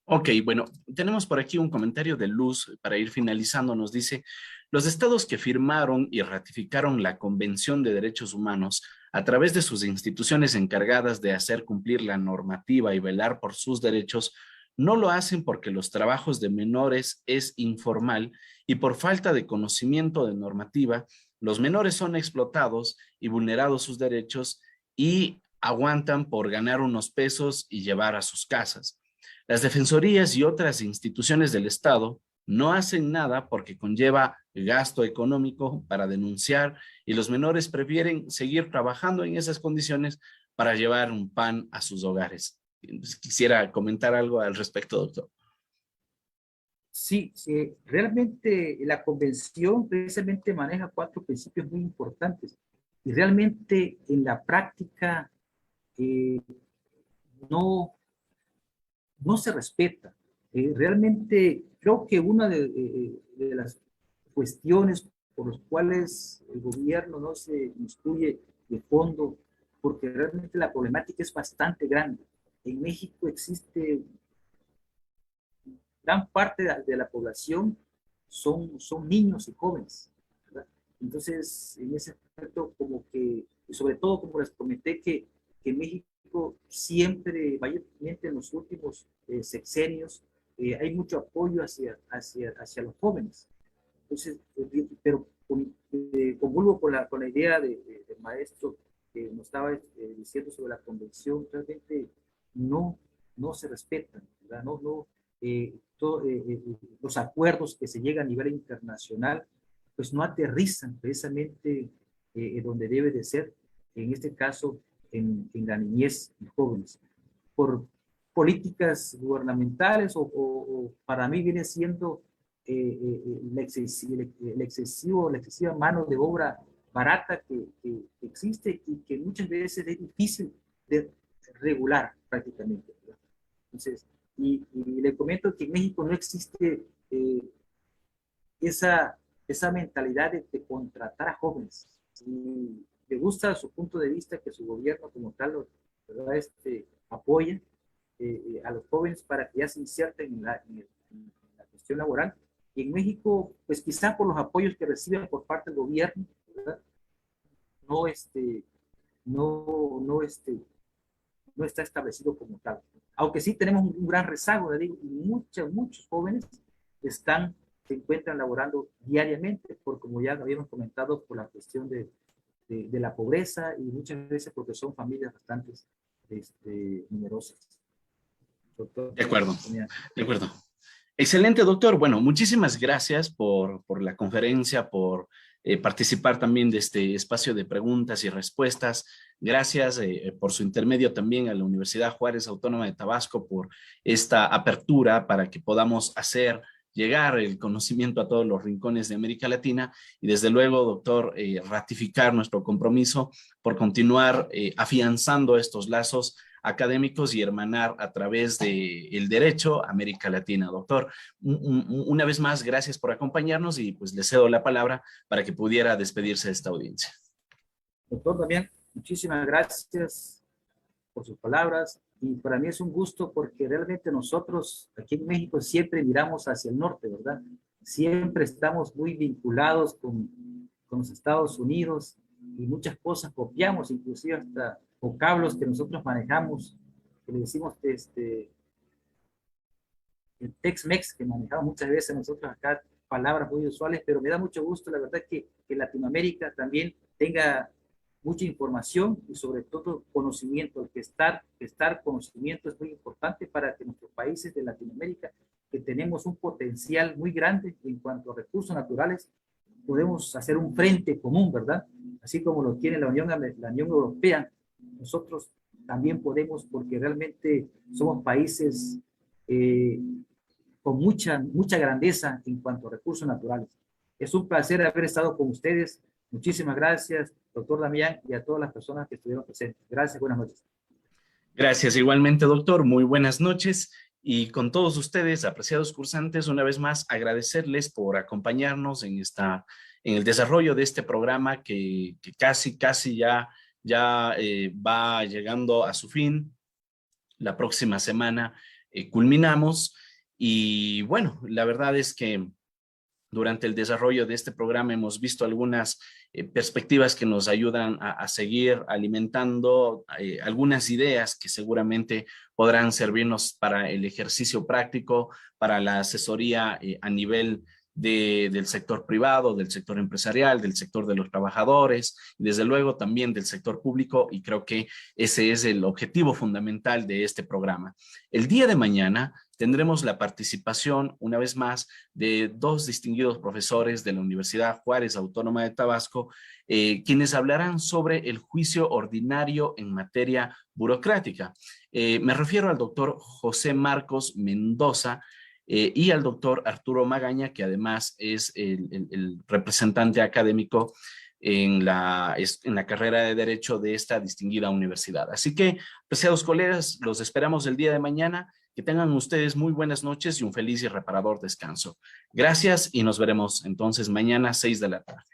Ok, bueno, tenemos por aquí un comentario de Luz para ir finalizando. Nos dice, los estados que firmaron y ratificaron la Convención de Derechos Humanos a través de sus instituciones encargadas de hacer cumplir la normativa y velar por sus derechos, no lo hacen porque los trabajos de menores es informal y por falta de conocimiento de normativa, los menores son explotados y vulnerados sus derechos y aguantan por ganar unos pesos y llevar a sus casas. Las defensorías y otras instituciones del Estado no hacen nada porque conlleva gasto económico para denunciar y los menores prefieren seguir trabajando en esas condiciones para llevar un pan a sus hogares. Quisiera comentar algo al respecto, doctor. Sí, sí, realmente la convención precisamente maneja 4 principios muy importantes y realmente en la práctica eh, no, no se respeta. Realmente creo que una de las cuestiones por las cuales el gobierno no se instruye de fondo, porque realmente la problemática es bastante grande. En México existe gran parte de la población son niños y jóvenes, ¿verdad? Entonces, en ese aspecto, como que, y sobre todo, como les comenté, que México siempre, mayormente en los últimos sexenios, hay mucho apoyo hacia los jóvenes. Entonces, pero convulgo con la idea del maestro que nos estaba diciendo sobre la convención, realmente no, no se respetan, ¿verdad? No, los acuerdos que se llegan a nivel internacional, pues no aterrizan precisamente donde debe de ser, en este caso, en la niñez y jóvenes. Por políticas gubernamentales o para mí viene siendo la excesiva mano de obra barata que existe y que muchas veces es difícil de regular prácticamente, ¿verdad? Entonces, y le comento que en México no existe esa mentalidad de contratar a jóvenes. Si le gusta su punto de vista que su gobierno como tal, ¿verdad? Apoya a los jóvenes para que ya se inserten en la cuestión laboral. Y en México, pues quizá por los apoyos que reciben por parte del gobierno, ¿verdad? No, no, no, no está establecido como tal. Aunque sí tenemos un gran rezago, le digo, y muchos jóvenes se encuentran laborando diariamente, por como ya habíamos comentado, por la cuestión de la pobreza y muchas veces porque son familias bastante numerosas. Doctor, De acuerdo, de acuerdo. Excelente, doctor. Bueno, muchísimas gracias por la conferencia, por participar también de este espacio de preguntas y respuestas. Gracias por su intermedio también a la Universidad Juárez Autónoma de Tabasco por esta apertura para que podamos hacer llegar el conocimiento a todos los rincones de América Latina y desde luego, doctor, ratificar nuestro compromiso por continuar afianzando estos lazos académicos y hermanar a través del derecho América Latina. Doctor, una vez más, gracias por acompañarnos y pues le cedo la palabra para que pudiera despedirse de esta audiencia. Doctor Damián, muchísimas gracias por sus palabras y para mí es un gusto porque realmente nosotros aquí en México siempre miramos hacia el norte, ¿verdad? Siempre estamos muy vinculados con los Estados Unidos y muchas cosas copiamos, inclusive hasta vocablos que nosotros manejamos, que le decimos el Tex-Mex que manejamos muchas veces nosotros acá, palabras muy usuales, pero me da mucho gusto, la verdad, que Latinoamérica también tenga mucha información y sobre todo conocimiento. El que estar conocimiento es muy importante para que nuestros países de Latinoamérica, que tenemos un potencial muy grande en cuanto a recursos naturales, podemos hacer un frente común, ¿verdad? Así como lo tiene la Unión Europea, nosotros también podemos, porque realmente somos países eh, con mucha grandeza en cuanto a recursos naturales. Es un placer haber estado con ustedes. Muchísimas gracias, doctor Damián, y a todas las personas que estuvieron presentes. Gracias, buenas noches. Gracias igualmente, doctor. Muy buenas noches. Y con todos ustedes, apreciados cursantes, una vez más agradecerles por acompañarnos en el desarrollo de este programa que casi ya va llegando a su fin. La próxima semana culminamos. Y bueno, la verdad es que durante el desarrollo de este programa hemos visto algunas perspectivas que nos ayudan a seguir alimentando algunas ideas que seguramente podrán servirnos para el ejercicio práctico, para la asesoría a nivel del sector privado, del sector empresarial, del sector de los trabajadores, y desde luego también del sector público, y creo que ese es el objetivo fundamental de este programa. El día de mañana tendremos la participación, una vez más, de dos distinguidos profesores de la Universidad Juárez Autónoma de Tabasco, quienes hablarán sobre el juicio ordinario en materia burocrática. Me refiero al doctor José Marcos Mendoza y al doctor Arturo Magaña, que además es el representante académico en la carrera de Derecho de esta distinguida universidad. Así que, apreciados colegas, los esperamos el día de mañana. Que tengan ustedes muy buenas noches y un feliz y reparador descanso. Gracias y nos veremos entonces mañana 6 de la tarde.